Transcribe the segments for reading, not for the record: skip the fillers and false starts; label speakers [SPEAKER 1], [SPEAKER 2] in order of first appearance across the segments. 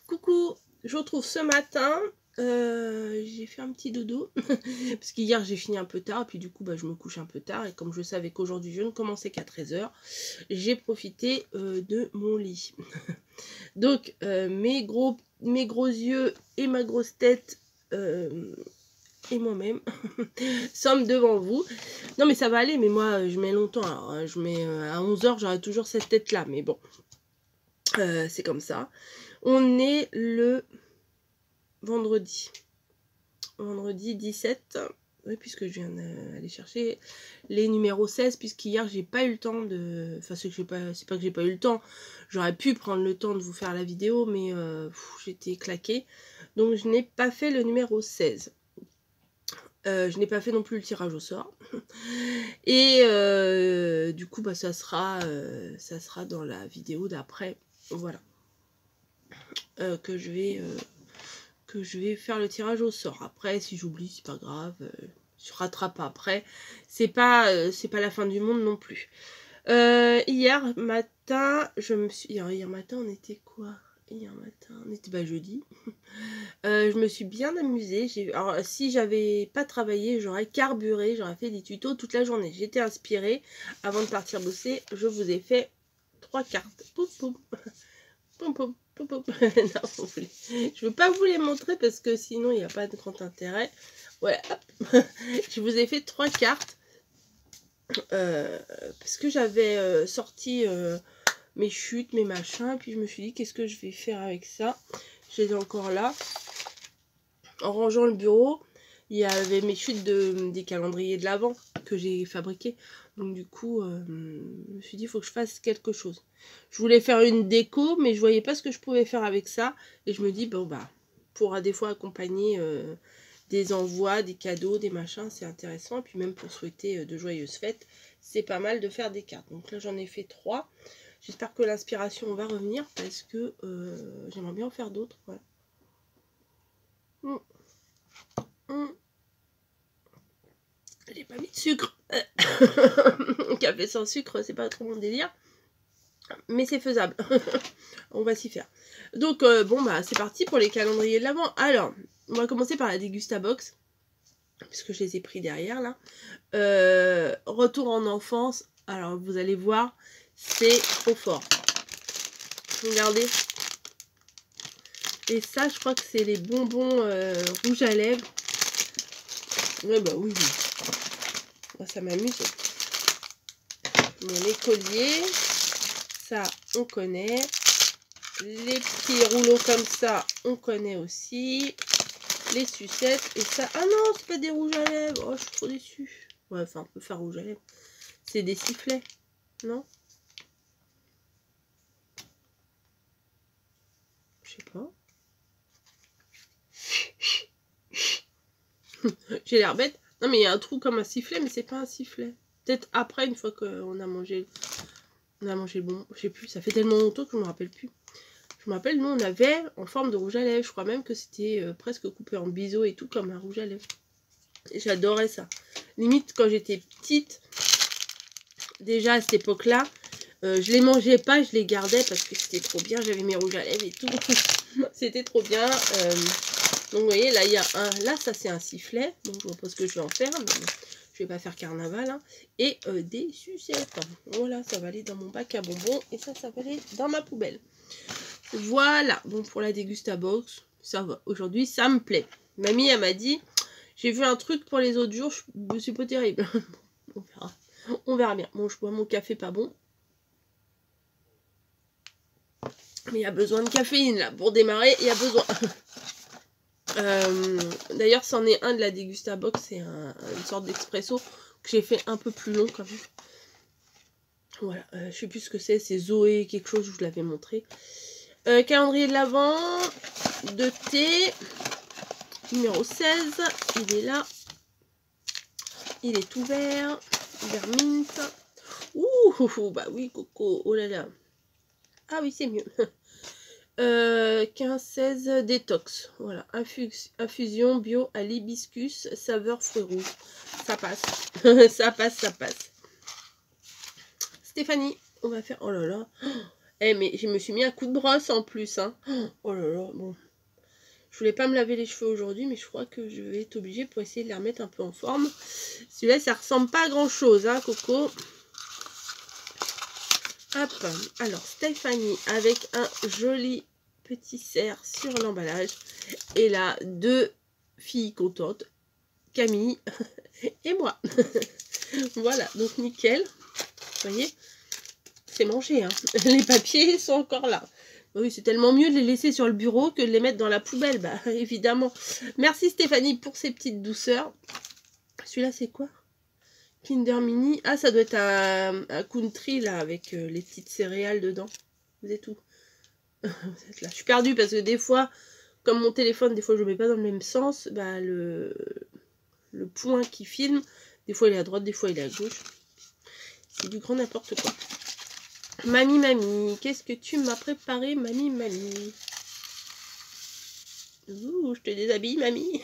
[SPEAKER 1] Coucou, je vous retrouve ce matin. J'ai fait un petit dodo parce qu'hier j'ai fini un peu tard et puis du coup je me couche un peu tard et comme je savais qu'aujourd'hui je ne commençais qu'à 13 h, j'ai profité de mon lit. Donc mes gros yeux et ma grosse tête et moi-même sommes devant vous. Non mais ça va aller, mais moi je mets longtemps. Alors, je mets à 11 h, j'aurai toujours cette tête là, mais bon, c'est comme ça. On est le vendredi 17, oui, puisque je viens d'aller chercher les numéros 16, puisqu'hier j'ai pas eu le temps de, enfin c'est pas que j'ai pas eu le temps, j'aurais pu prendre le temps de vous faire la vidéo, mais j'étais claquée, donc je n'ai pas fait le numéro 16. Je n'ai pas fait non plus le tirage au sort et du coup ça sera dans la vidéo d'après, voilà, que je vais faire le tirage au sort. Après, si j'oublie, c'est pas grave, je rattrape après. C'est pas la fin du monde non plus. Hier matin, hier matin, on était quoi? Hier matin, on était jeudi. Je me suis bien amusée. Alors, si j'avais pas travaillé, j'aurais carburé, j'aurais fait des tutos toute la journée. J'étais inspirée. Avant de partir bosser, je vous ai fait 3 cartes. Poum, poum. Poum, poum. Non, je veux pas vous les montrer parce que sinon il n'y a pas de grand intérêt. Voilà, hop. Je vous ai fait 3 cartes parce que j'avais sorti mes chutes, mes machins, puis je me suis dit qu'est-ce que je vais faire avec ça. Je les ai encore là. En rangeant le bureau, il y avait mes chutes des calendriers de l'Avent que j'ai fabriqués. Donc du coup, je me suis dit, il faut que je fasse quelque chose. Je voulais faire une déco, mais je voyais pas ce que je pouvais faire avec ça. Et je me dis, bon pour des fois accompagner des envois, des cadeaux, des machins, c'est intéressant. Et puis même pour souhaiter de joyeuses fêtes, c'est pas mal de faire des cartes. Donc là, j'en ai fait 3. J'espère que l'inspiration va revenir parce que j'aimerais bien en faire d'autres. Voilà. J'ai pas mis de sucre. Café sans sucre, c'est pas trop mon délire. Mais c'est faisable. On va s'y faire. Donc, c'est parti pour les calendriers de l'Avent. Alors, on va commencer par la Dégustabox. Puisque je les ai pris derrière, là. Retour en enfance. Alors, vous allez voir, c'est trop fort. Regardez. Et ça, je crois que c'est les bonbons rouges à lèvres. Ouais, oui. Moi, ça m'amuse. Mon écolier. Ça, on connaît. Les petits rouleaux comme ça, on connaît aussi. Les sucettes. Et ça... Ah non, c'est pas des rouges à lèvres. Oh, je suis trop déçue. Ouais, enfin, on peut faire rouge à lèvres. C'est des sifflets. Non? Je sais pas. J'ai l'air bête. Non, mais il y a un trou comme un sifflet, mais c'est pas un sifflet. Peut-être après, une fois qu'on a mangé... On a mangé le bon. Je sais plus, ça fait tellement longtemps que je me rappelle plus. Je me rappelle, nous, on avait en forme de rouge à lèvres. Je crois même que c'était presque coupé en biseau et tout, comme un rouge à lèvres. Et j'adorais ça. Limite, quand j'étais petite, déjà à cette époque-là, je les mangeais pas, je les gardais parce que c'était trop bien. J'avais mes rouges à lèvres et tout. C'était trop bien. Donc, vous voyez, là, il y a un... Là, ça, c'est un sifflet. Donc, je pense que je vais en faire. Mais je vais pas faire carnaval. Hein. Et des sucettes. Voilà, ça va aller dans mon bac à bonbons. Et ça va aller dans ma poubelle. Voilà. Bon, pour la Dégustabox, ça va. Aujourd'hui, ça me plaît. Mamie, elle m'a dit, j'ai vu un truc pour les autres jours. C'est pas terrible. On verra. On verra bien. Bon, je bois mon café pas bon. Mais il y a besoin de caféine, là. Pour démarrer, il y a besoin. D'ailleurs, c'en est un de la Dégustabox. C'est une sorte d'expresso que j'ai fait un peu plus long, quand même. Voilà. Je sais plus ce que c'est. C'est Zoé quelque chose. Je vous l'avais montré. Calendrier de l'Avent. De thé. Numéro 16. Il est là. Il est ouvert. Vert mint. Ouh, bah oui, Coco. Oh là là. Ah oui, c'est mieux. 15-16 détox. Voilà. Infusion bio à l'hibiscus, saveur fruits rouges. Ça passe. Ça passe. Stéphanie, on va faire... Oh là là. Eh, mais je me suis mis un coup de brosse en plus, hein. Oh là là, bon. Je voulais pas me laver les cheveux aujourd'hui, mais je crois que je vais être obligée pour essayer de les remettre un peu en forme. Celui-là, ça ressemble pas à grand-chose, hein, Coco. Hop, alors Stéphanie avec un joli petit cerf sur l'emballage. Et là, 2 filles contentes, Camille et moi. Voilà, donc nickel. Vous voyez, c'est mangé, hein. Les papiers sont encore là. Oui, c'est tellement mieux de les laisser sur le bureau que de les mettre dans la poubelle, bah évidemment. Merci Stéphanie pour ces petites douceurs. Celui-là, c'est quoi? Kinder Mini. Ah, ça doit être un country, là, avec les petites céréales dedans. Vous êtes où? Vous êtes là. Je suis perdue parce que des fois, comme mon téléphone, des fois, je ne le mets pas dans le même sens. Bah, le point qui filme, des fois, il est à droite, des fois, il est à gauche. C'est du grand n'importe quoi. Mamie, qu'est-ce que tu m'as préparé, mamie? Ouh, je te déshabille, mamie.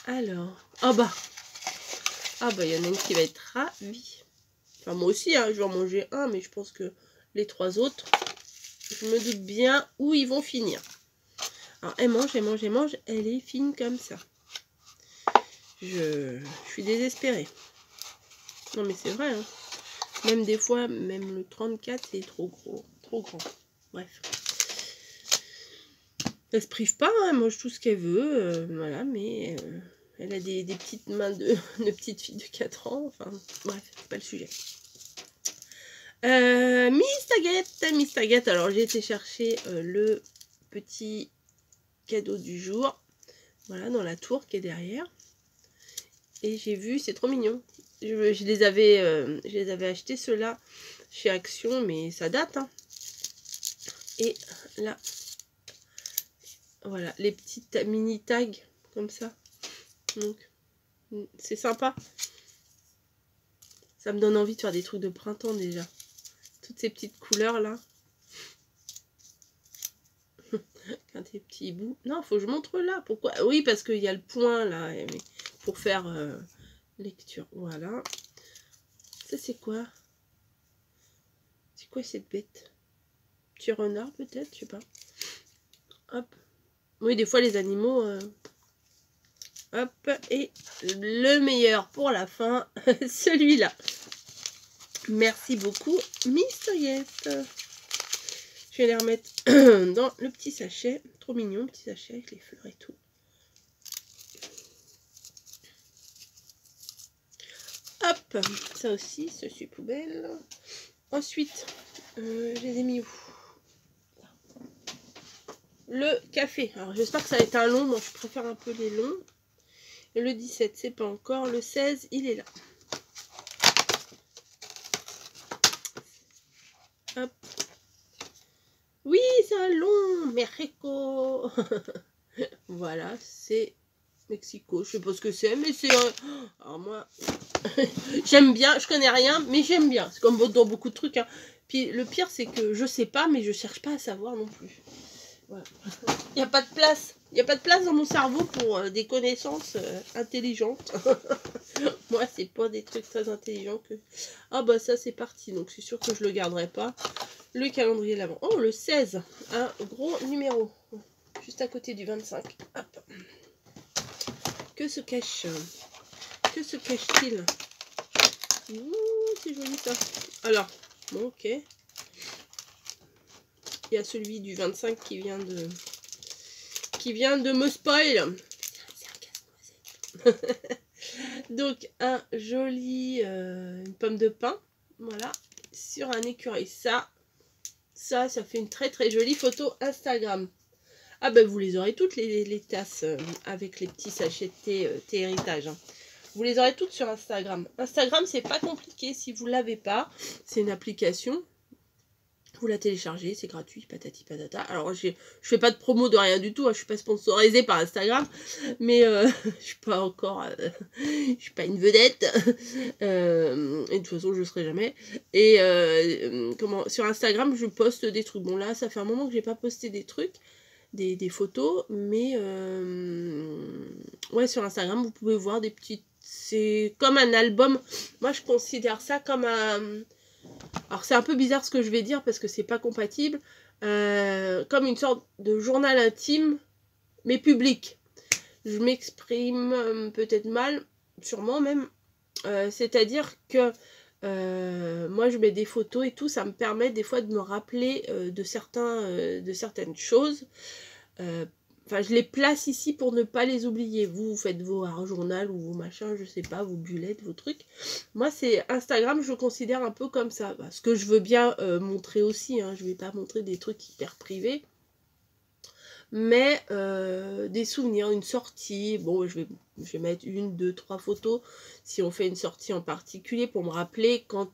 [SPEAKER 1] Alors, ah bah, il y en a une qui va être ravie. Enfin, moi aussi, hein, je vais en manger un, mais je pense que les 3 autres, je me doute bien où ils vont finir. Alors, elle mange, elle est fine comme ça. Je suis désespérée. Non, mais c'est vrai, hein. Même des fois, même le 34, c'est trop gros, trop grand. Bref. Elle se prive pas, hein, elle mange tout ce qu'elle veut, voilà, mais elle a des petites mains de petite fille de 4 ans, enfin, bref, c'est pas le sujet. Miss Taguette, alors j'ai été chercher le petit cadeau du jour, voilà, dans la tour qui est derrière, et j'ai vu, c'est trop mignon, je les avais achetés ceux-là chez Action, mais ça date, hein. Et là, voilà, les petites mini tags, comme ça, donc, c'est sympa. Ça me donne envie de faire des trucs de printemps déjà. Toutes ces petites couleurs là. Des petits bouts. Non, faut que je montre là. Pourquoi? Oui, parce qu'il y a le point là. Mais pour faire lecture. Voilà. Ça c'est quoi? C'est quoi cette bête? Petit renard peut-être? Je sais pas. Hop. Oui, des fois les animaux... Hop. Et le meilleur pour la fin. Celui-là. Merci beaucoup, Miss Toyette. Je vais les remettre dans le petit sachet. Trop mignon, petit sachet avec les fleurs et tout. Hop, ça aussi, ceci poubelle. Ensuite, je les ai mis où? Le café. Alors, j'espère que ça va être un long. Moi, je préfère un peu les longs. Et le 17, c'est pas encore. Le 16, il est là. Hop. Oui, c'est un long. Mexico. Voilà, c'est Mexico. Je sais pas ce que c'est, mais c'est... Alors moi, j'aime bien. Je connais rien, mais j'aime bien. C'est comme dans beaucoup de trucs, hein. Puis le pire, c'est que je sais pas, mais je cherche pas à savoir non plus. Voilà. Il n'y a pas de place. Il n'y a pas de place dans mon cerveau pour des connaissances intelligentes. Moi, c'est pas des trucs très intelligents que... Ah bah ça, c'est parti. Donc, c'est sûr que je le garderai pas. Le calendrier de l'Avent. Oh, le 16. Un gros numéro. Juste à côté du 25. Hop. Que se cache? Que se cache-t-il? C'est joli ça. Alors, bon, ok. Il y a celui du 25 qui vient de me spoil. C'est un casse-noisette. Donc, un joli une pomme de pin. Voilà. Sur un écureuil. Ça fait une très très jolie photo Instagram. Ah ben, vous les aurez toutes les tasses avec les petits sachets de thé héritage. Hein. Vous les aurez toutes sur Instagram. Instagram, c'est pas compliqué si vous l'avez pas. C'est une application. Vous la téléchargez, c'est gratuit, patati patata. Alors, je fais pas de promo de rien du tout, hein, je suis pas sponsorisée par Instagram, mais je suis pas encore, je suis pas une vedette, et de toute façon, je le serai jamais. Et sur Instagram, je poste des trucs. Bon, là, ça fait un moment que j'ai pas posté des trucs, des photos, mais ouais, sur Instagram, vous pouvez voir des petites... C'est comme un album. Moi, je considère ça comme un Alors c'est un peu bizarre ce que je vais dire parce que c'est pas compatible. Comme une sorte de journal intime, mais public. Je m'exprime peut-être mal, sûrement même. C'est-à-dire que moi je mets des photos et tout, ça me permet des fois de me rappeler de certaines choses. Enfin, je les place ici pour ne pas les oublier. Vous faites vos journal ou vos machins, je sais pas, vos bullets, vos trucs. Moi, c'est Instagram, je le considère un peu comme ça. Bah, ce que je veux bien montrer aussi, hein, je vais pas montrer des trucs hyper privés. Mais des souvenirs, une sortie. Bon, je vais mettre 1, 2, 3 photos si on fait une sortie en particulier pour me rappeler quand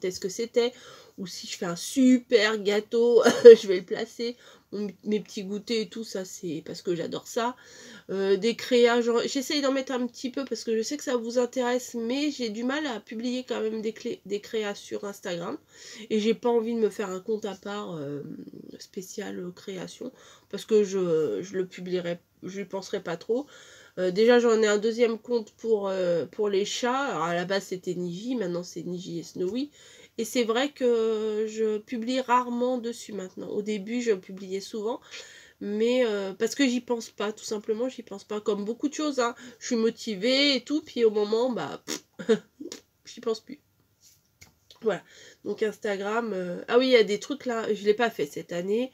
[SPEAKER 1] est-ce que c'était. Ou si je fais un super gâteau, je vais le placer. Mes petits goûters et tout, ça c'est parce que j'adore ça. Des créas, j'essaye d'en mettre un petit peu parce que je sais que ça vous intéresse, mais j'ai du mal à publier quand même des créas sur Instagram. Et j'ai pas envie de me faire un compte à part spécial création parce que je le publierai, je ne penserai pas trop. Déjà j'en ai un deuxième compte pour les chats. Alors à la base c'était Niji, maintenant c'est Niji et Snowy. Et c'est vrai que je publie rarement dessus maintenant. Au début, je publiais souvent, mais parce que j'y pense pas, tout simplement, j'y pense pas. Comme beaucoup de choses, hein. Je suis motivée et tout, puis au moment, bah, j'y pense plus. Voilà. Donc Instagram, ah oui, il y a des trucs là, je l'ai pas fait cette année.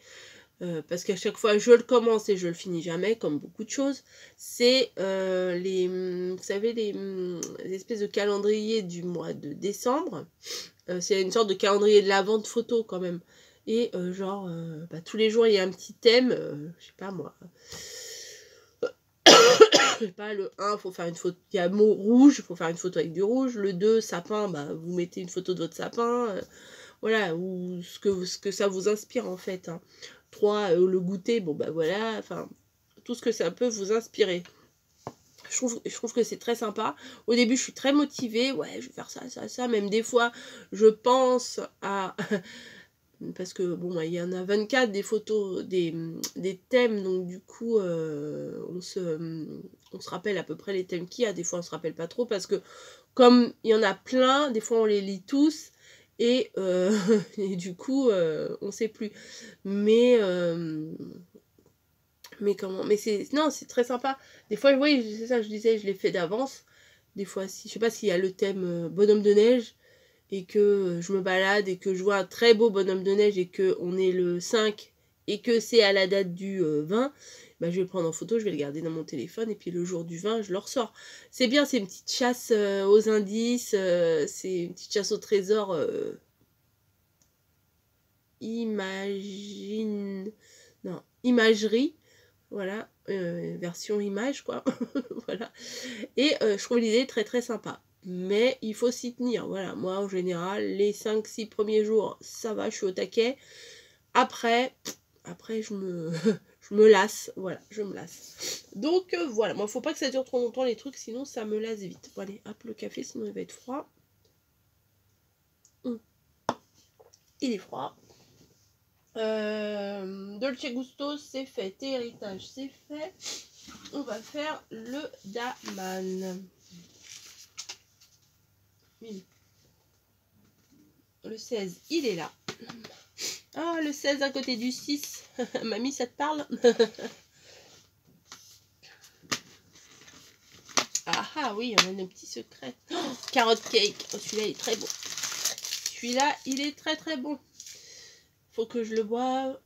[SPEAKER 1] Parce qu'à chaque fois je le commence et je le finis jamais, comme beaucoup de choses, c'est vous savez, les espèces de calendrier du mois de décembre. C'est une sorte de calendrier de l'avant de photos quand même. Et genre, tous les jours il y a un petit thème, je sais pas moi. Je sais pas, le 1, faut faire une photo, il y a le mot rouge, il faut faire une photo avec du rouge. Le 2, sapin, vous mettez une photo de votre sapin. Voilà, ou ce que ça vous inspire en fait. Hein. 3, le goûter, bon voilà, enfin, tout ce que ça peut vous inspirer. Je trouve que c'est très sympa. Au début, je suis très motivée. Ouais, je vais faire ça, ça, ça. Même des fois, je pense à... Parce que, bon, il y en a 24 des photos, des thèmes. Donc, du coup, on se rappelle à peu près les thèmes qu'il y a. Des fois, on se rappelle pas trop. Parce que, comme il y en a plein, des fois, on les lit tous. Et, et du coup, on sait plus. Mais comment, mais c'est très sympa. Des fois, oui, c'est ça, je disais, je l'ai fait d'avance. Des fois, si je sais pas s'il y a le thème bonhomme de neige et que je me balade et que je vois un très beau bonhomme de neige et que on est le 5 et que c'est à la date du 20, je vais le prendre en photo, je vais le garder dans mon téléphone et puis le jour du 20, je le ressors. C'est bien, c'est une petite chasse aux indices, c'est une petite chasse au trésor. Imagerie. Voilà, version image, quoi. Voilà. Et je trouve l'idée très très sympa. Mais il faut s'y tenir. Voilà, moi en général, les 5-6 premiers jours, ça va, je suis au taquet. Après je me lasse. Voilà, je me lasse. Donc voilà, moi, faut pas que ça dure trop longtemps les trucs, sinon ça me lasse vite. Bon, allez, hop, le café, sinon il va être froid. Il est froid. Dolce Gusto, c'est fait. Thé héritage, c'est fait. On va faire le Daman. Le 16, il est là. Ah, le 16 à côté du 6. Mamie, ça te parle? Ah oui, on a nos petits secrets. Oh, carotte cake. Oh, celui-là, il est très bon. Celui-là, il est très très bon. Faut que je le boive.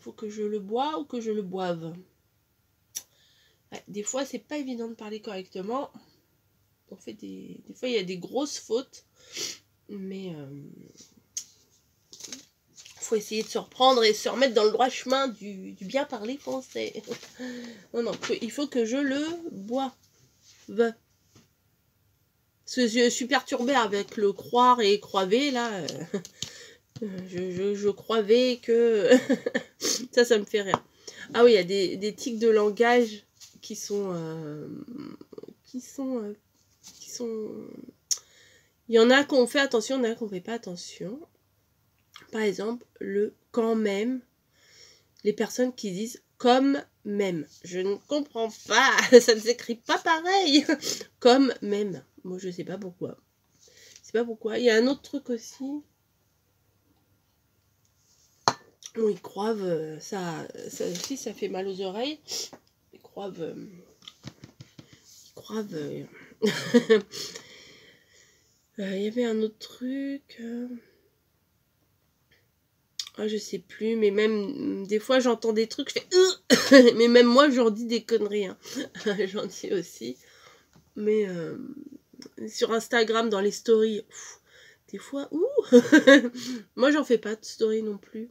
[SPEAKER 1] Faut que je le bois ou que je le boive. Ouais, des fois, c'est pas évident de parler correctement. On fait des fois, il y a des grosses fautes. Mais faut essayer de se reprendre et se remettre dans le droit chemin du bien parler français. Non, il faut que je le boive. Parce que je suis perturbée avec le croire et croiver, là. Je croivais que... ça me fait rire. Ah oui, il y a des tics de langage qui sont... Il y en a qu'on fait attention, il y en a qu'on fait pas attention. Par exemple, le quand même. Les personnes qui disent comme même. Je ne comprends pas. Ça ne s'écrit pas pareil. Comme même. Moi, je sais pas pourquoi. Je sais pas pourquoi. Il y a un autre truc aussi. Bon, ils croivent, ça aussi, ça fait mal aux oreilles. Ils croivent... Il y avait un autre truc... Ah, je sais plus, mais même des fois j'entends des trucs, je fais mais même moi j'en dis des conneries, hein. J'en dis aussi. Mais sur Instagram, dans les stories, des fois, moi j'en fais pas de story non plus.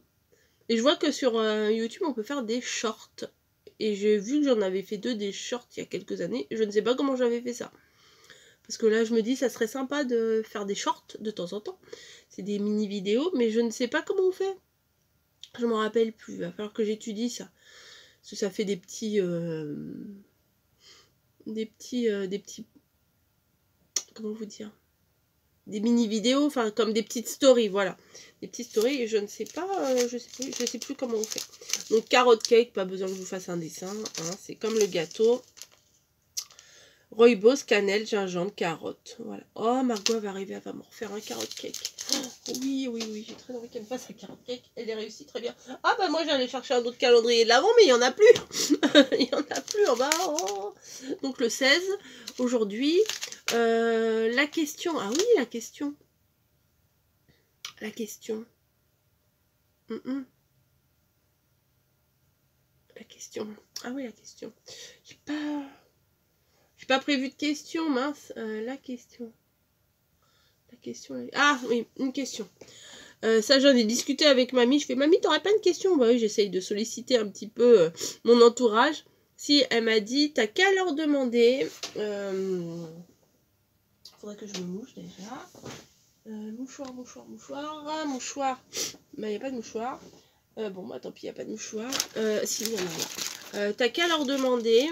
[SPEAKER 1] Et je vois que sur YouTube on peut faire des shorts. Et j'ai vu que j'en avais fait 2 des shorts il y a quelques années. Je ne sais pas comment j'avais fait ça. Parce que là je me dis ça serait sympa de faire des shorts de temps en temps. C'est des mini vidéos, mais je ne sais pas comment on fait. Je m'en rappelle plus, il va falloir que j'étudie ça. Parce que ça fait des petits... comment vous dire? Des mini vidéos, enfin comme des petites stories, voilà. Des petites stories, et je ne sais pas, je sais plus comment on fait. Donc carotte cake, pas besoin que je vous fasse un dessin, hein, c'est comme le gâteau. Rooibos, cannelle, gingembre, carotte. Voilà. Oh, Margot va arriver, elle va me refaire un carotte cake. Oh, oui, j'ai très envie qu'elle me fasse un carotte cake. Elle est réussie très bien. Ah, bah moi j'allais chercher un autre calendrier de l'avant, mais il n'y en a plus. Il n'y en a plus en bas. Oh. Donc le 16, aujourd'hui. La question. Ah oui, la question. La question. La question. Ah oui, la question. J'ai pas prévu de question, mince. La question. Ah oui, une question. Ça, j'en ai discuté avec mamie. Je fais, mamie, t'aurais pas une question? Bah oui, j'essaye de solliciter un petit peu mon entourage. Si elle m'a dit, t'as qu'à leur demander. Faudrait que je me mouche déjà. Mouchoir. Bah, y a pas de mouchoir. Bon, bah tant pis, y a pas de mouchoir. Si, y en a là. T'as qu'à leur demander.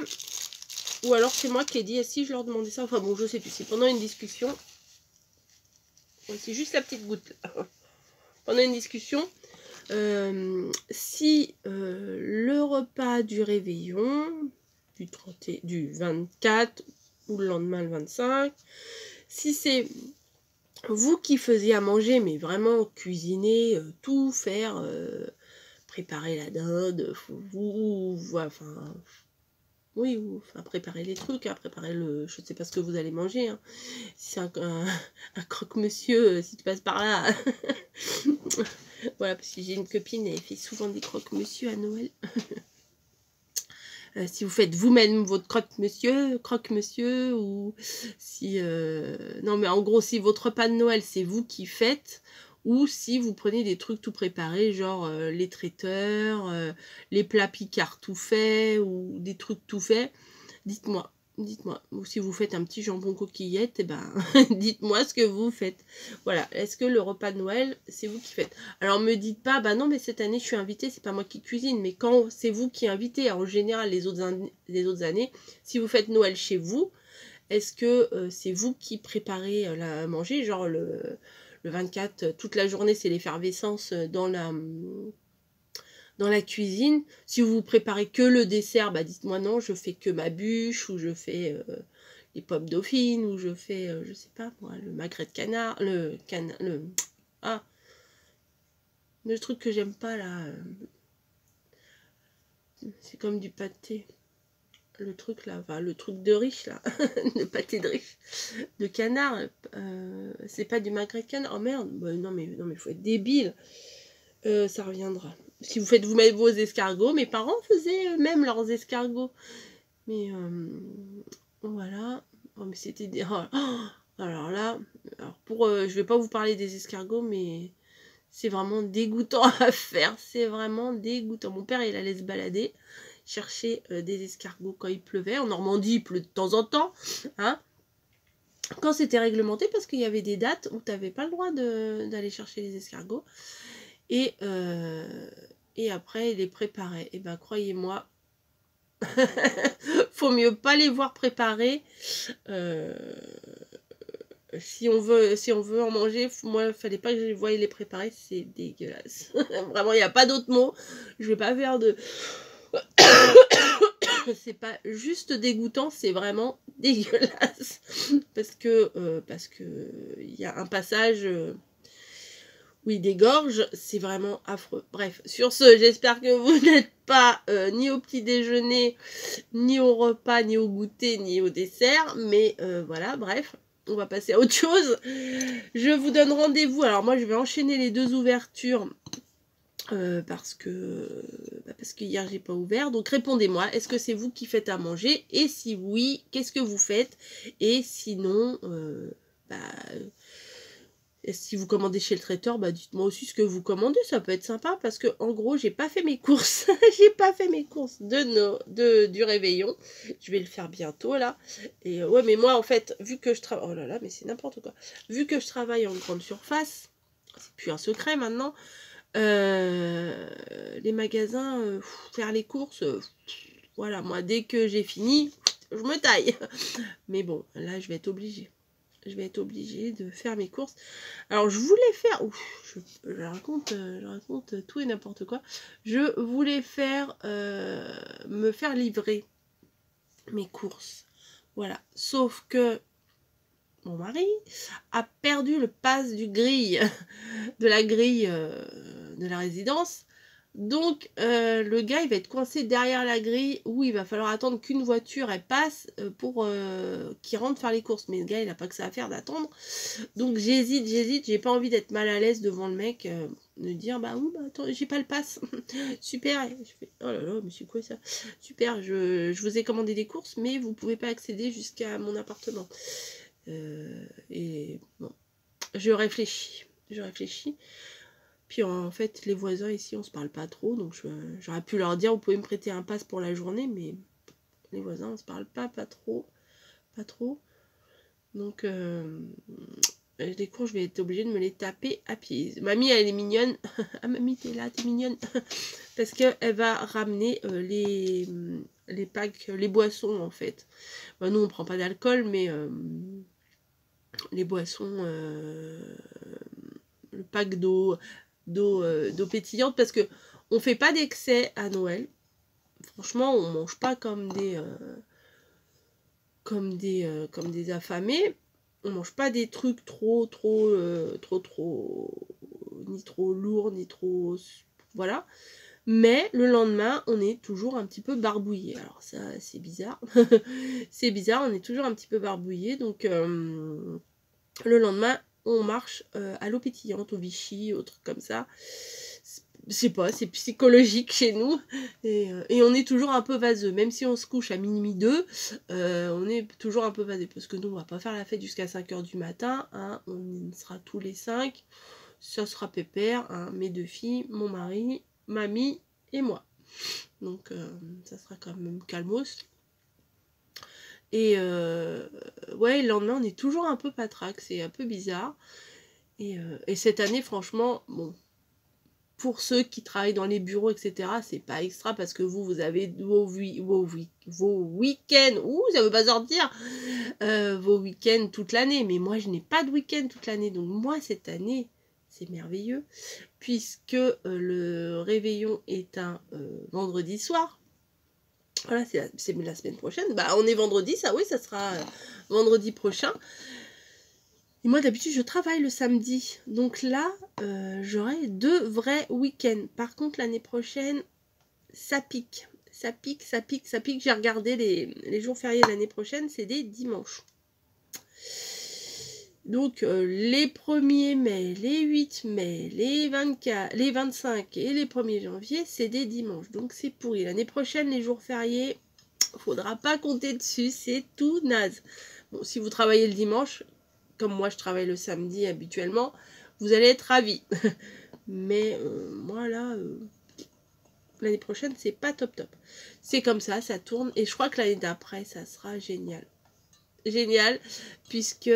[SPEAKER 1] Ou alors c'est moi qui ai dit, si je leur demandais ça. Enfin bon, je sais plus. C'est pendant une discussion. C'est juste la petite goutte là. Pendant une discussion, si le repas du réveillon, du 24 ou le lendemain le 25, si c'est vous qui faisiez à manger, mais vraiment cuisiner, tout faire, préparer la dinde, enfin... Oui, enfin, préparer les trucs, hein, préparer le... Je ne sais pas ce que vous allez manger. Hein. Si c'est un croque-monsieur, si tu passes par là. Voilà, parce que j'ai une copine, elle fait souvent des croque-monsieur à Noël. Si vous faites vous-même votre croque-monsieur, ou si... Non, mais en gros, si votre repas de Noël, c'est vous qui faites, ou si vous prenez des trucs tout préparés, genre les traiteurs, les plats picards tout faits, ou des trucs tout faits, dites-moi. Ou si vous faites un petit jambon coquillette, eh ben, dites-moi ce que vous faites. Voilà, est-ce que le repas de Noël, c'est vous qui faites? Alors, me dites pas, bah non, mais cette année, je suis invitée, c'est pas moi qui cuisine. Mais quand c'est vous qui invitez, en général, les autres années, si vous faites Noël chez vous, est-ce que c'est vous qui préparez à manger? Genre, le 24, toute la journée, c'est l'effervescence dans la cuisine. Si vous préparez que le dessert, bah dites-moi non, je fais que ma bûche, ou je fais les pommes dauphines, ou je fais, je sais pas moi, le magret de canard, le truc que j'aime pas là, c'est comme du pâté, le truc là, enfin le truc de riche là, le pâté de riche, de canard, c'est pas du magret de canard, oh merde, bah, non mais faut être débile, ça reviendra. Si vous faites vous-même vos escargots, mes parents faisaient même leurs escargots. Mais voilà. Oh, mais c'était des... Oh, alors là, je vais pas vous parler des escargots, mais c'est vraiment dégoûtant à faire. C'est vraiment dégoûtant. Mon père, il allait se balader, chercher des escargots quand il pleuvait. En Normandie, il pleut de temps en temps. Hein, quand c'était réglementé, parce qu'il y avait des dates où tu n'avais pas le droit d'aller chercher les escargots. Et après, il les préparait. Et ben, croyez-moi, faut mieux pas les voir préparer. Si on veut en manger, moi, il fallait pas que je les voie les préparer. C'est dégueulasse. Vraiment, il n'y a pas d'autre mot. Je vais pas faire de... C'est pas juste dégoûtant, c'est vraiment dégueulasse. Parce que il y a un passage... Oui, des gorges, c'est vraiment affreux. Bref, sur ce, j'espère que vous n'êtes pas ni au petit déjeuner, ni au repas, ni au goûter, ni au dessert. Mais voilà, bref, on va passer à autre chose. Je vous donne rendez-vous. Alors moi, je vais enchaîner les 2 ouvertures. Parce que hier j'ai pas ouvert, donc répondez-moi, est-ce que c'est vous qui faites à manger, et si oui, qu'est-ce que vous faites, et sinon si vous commandez chez le traiteur, dites-moi aussi ce que vous commandez, ça peut être sympa, parce que en gros j'ai pas fait mes courses, j'ai pas fait mes courses du réveillon, je vais le faire bientôt là, et ouais, mais moi en fait, vu que je travaille, oh là là, mais c'est n'importe quoi, vu que je travaille en grande surface, c'est plus un secret maintenant, les magasins, faire les courses, voilà, moi dès que j'ai fini, je me taille. Mais bon, là je vais être obligée. Je vais être obligée de faire mes courses. Alors je voulais faire, je raconte tout et n'importe quoi. Je voulais faire, me faire livrer mes courses. Voilà, sauf que mon mari a perdu le pass du grille, de la grille de la résidence. Donc le gars il va être coincé derrière la grille où il va falloir attendre qu'une voiture elle passe pour qu'il rentre faire les courses. Mais le gars il n'a pas que ça à faire d'attendre. Donc j'hésite, j'ai pas envie d'être mal à l'aise devant le mec, de dire attends, j'ai pas le pass. Super. Je fais, oh là là, mais c'est quoi ça? Super, je vous ai commandé des courses, mais vous pouvez pas accéder jusqu'à mon appartement. Et bon, je réfléchis. Puis en fait, les voisins ici, on se parle pas trop, donc j'aurais pu leur dire, vous pouvez me prêter un pass pour la journée, mais les voisins, on se parle pas trop. Donc les cours, je vais être obligée de me les taper à pied. Mamie, elle est mignonne. Ah mamie, t'es là, t'es mignonne. Parce qu'elle va ramener les packs, les boissons en fait. Nous, on prend pas d'alcool, mais les boissons, le pack d'eau pétillante, parce que on fait pas d'excès à Noël. Franchement, on mange pas comme des affamés. On mange pas des trucs trop ni trop lourds, ni trop, voilà. Mais le lendemain, on est toujours un petit peu barbouillé. Alors ça, c'est bizarre. C'est bizarre, on est toujours un petit peu barbouillé. Donc le lendemain, on marche à l'eau pétillante, au Vichy, au truc comme ça. Je sais pas, c'est psychologique chez nous. Et on est toujours un peu vaseux. Même si on se couche à minuit 2, on est toujours un peu vaseux. Parce que nous, on va pas faire la fête jusqu'à 5h du matin. Hein, on sera tous les 5. Ça sera pépère. Hein, mes 2 filles, mon mari, mamie et moi. Donc, ça sera quand même calmos. Et ouais, le lendemain, on est toujours un peu patraque. C'est un peu bizarre. Et cette année, franchement, bon, pour ceux qui travaillent dans les bureaux, etc., c'est pas extra parce que vous avez vos week-ends. Ouh, ça veut pas sortir. Vos week-ends toute l'année. Mais moi, je n'ai pas de week-end toute l'année. Donc, moi, cette année, c'est merveilleux. Puisque le réveillon est un vendredi soir. Voilà, c'est la semaine prochaine. On est vendredi, ça, oui, ça sera vendredi prochain. Et moi, d'habitude, je travaille le samedi. Donc là, j'aurai 2 vrais week-ends. Par contre, l'année prochaine, ça pique. Ça pique. J'ai regardé les jours fériés de l'année prochaine, c'est des dimanches. Donc, les 1er mai, les 8 mai, les 24, les 25 et les 1er janvier, c'est des dimanches. Donc, c'est pourri. L'année prochaine, les jours fériés, faudra pas compter dessus. C'est tout naze. Bon, si vous travaillez le dimanche, comme moi je travaille le samedi habituellement, vous allez être ravis. Mais moi là, l'année prochaine, c'est pas top. C'est comme ça tourne. Et je crois que l'année d'après, ça sera génial. Génial, puisque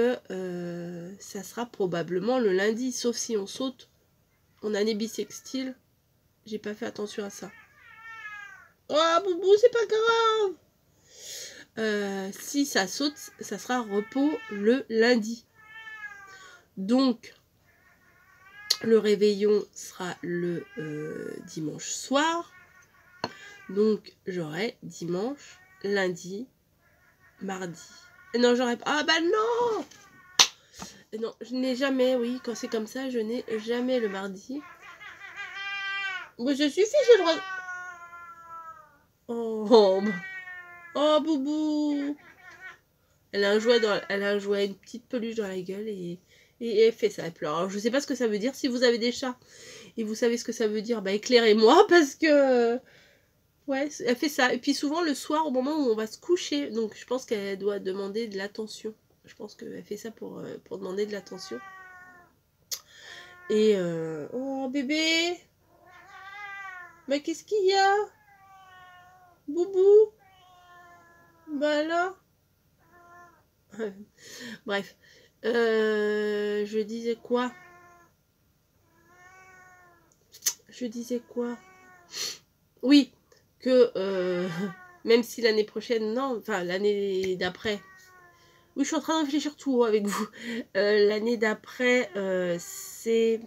[SPEAKER 1] ça sera probablement le lundi, sauf si on saute en année bissextile. J'ai pas fait attention à ça. Oh, boubou, c'est pas grave. Si ça saute, ça sera repos le lundi. Donc, le réveillon sera le dimanche soir. Donc, j'aurai dimanche, lundi, mardi. Non, j'aurai pas... Ah bah non! Non, je n'ai jamais, oui, quand c'est comme ça, je n'ai jamais le mardi. Mais ça suffit, j'ai le droit. Oh, oh, boubou. Elle a un jouet, une petite peluche dans la gueule et elle fait ça, elle pleure. Alors, je sais pas ce que ça veut dire. Si vous avez des chats et vous savez ce que ça veut dire, bah éclairez-moi parce que... Ouais, elle fait ça. Et puis souvent le soir, au moment où on va se coucher, donc je pense qu'elle doit demander de l'attention. Je pense qu'elle fait ça pour demander de l'attention. Et... Oh, bébé! Bah qu'est-ce qu'il y a? Boubou? Bah alors? Bref. Je disais quoi? Oui, que même si l'année prochaine, non, enfin l'année d'après, oui, je suis en train de réfléchir tout avec vous. L'année d'après, c'est,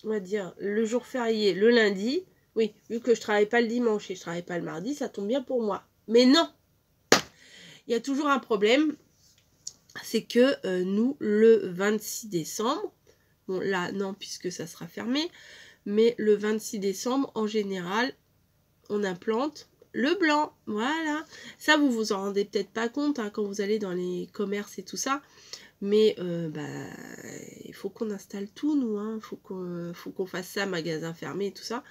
[SPEAKER 1] on va dire, le jour férié, le lundi. Oui, vu que je travaille pas le dimanche et je travaille pas le mardi, ça tombe bien pour moi. Mais non, il y a toujours un problème, c'est que nous, le 26 décembre, bon là, non, puisque ça sera fermé, mais le 26 décembre, en général, on implante le blanc, voilà. Ça, vous vous en rendez peut-être pas compte hein, quand vous allez dans les commerces et tout ça. Mais il faut qu'on installe tout, nous. Hein. Faut qu'on fasse ça, magasin fermé et tout ça.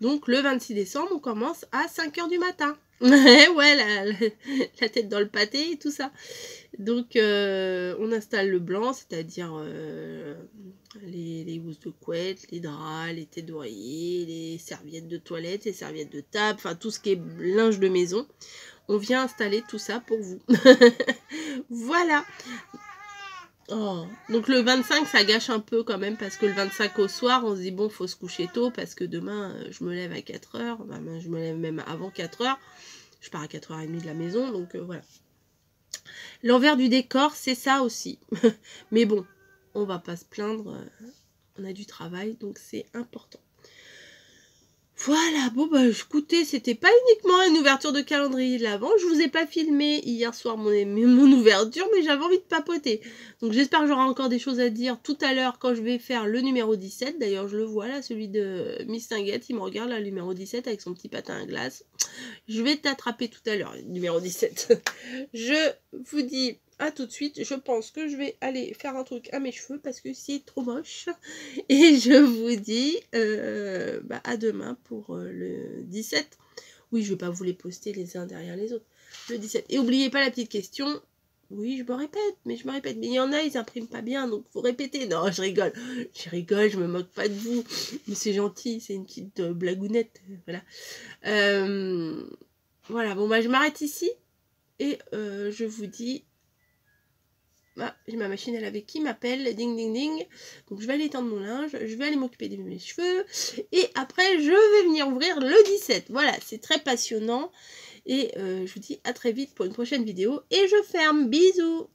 [SPEAKER 1] Donc, le 26 décembre, on commence à 5 h du matin. Ouais, la tête dans le pâté et tout ça. Donc, on installe le blanc, c'est-à-dire les housses de couette, les draps, les têtes d'oreiller, les serviettes de toilette, les serviettes de table, enfin tout ce qui est linge de maison. On vient installer tout ça pour vous. Voilà. Oh. Donc le 25, ça gâche un peu quand même, parce que le 25 au soir, on se dit bon, faut se coucher tôt, parce que demain, je me lève à 4 h, enfin, je me lève même avant 4 h. Je pars à 4 h30 de la maison, donc voilà. L'envers du décor, c'est ça aussi. Mais bon, on va pas se plaindre. On a du travail, donc c'est important. Voilà, bon bah écoutez, c'était pas uniquement une ouverture de calendrier de l'Avent. Je vous ai pas filmé hier soir mon ouverture, mais j'avais envie de papoter. Donc j'espère que j'aurai encore des choses à dire tout à l'heure quand je vais faire le numéro 17. D'ailleurs, je le vois là, celui de Miss Tinguette. Il me regarde là, le numéro 17 avec son petit patin à glace. Je vais t'attraper tout à l'heure, numéro 17. Je vous dis à tout de suite. Je pense que je vais aller faire un truc à mes cheveux parce que c'est trop moche. Et je vous dis à demain pour le 17. Oui, je vais pas vous les poster les uns derrière les autres. Le 17. Et n'oubliez pas la petite question. Oui, je me répète. Mais il y en a, ils impriment pas bien, donc faut répéter. Non, je rigole. Je me moque pas de vous. Mais c'est gentil, c'est une petite blagounette. Voilà. Voilà, bon, je m'arrête ici. Et je vous dis... Ah, j'ai ma machine à laver qui m'appelle, ding ding ding. Donc je vais aller étendre mon linge, je vais aller m'occuper de mes cheveux. Et après, je vais venir ouvrir le 17. Voilà, c'est très passionnant. Et je vous dis à très vite pour une prochaine vidéo. Et je ferme, bisous!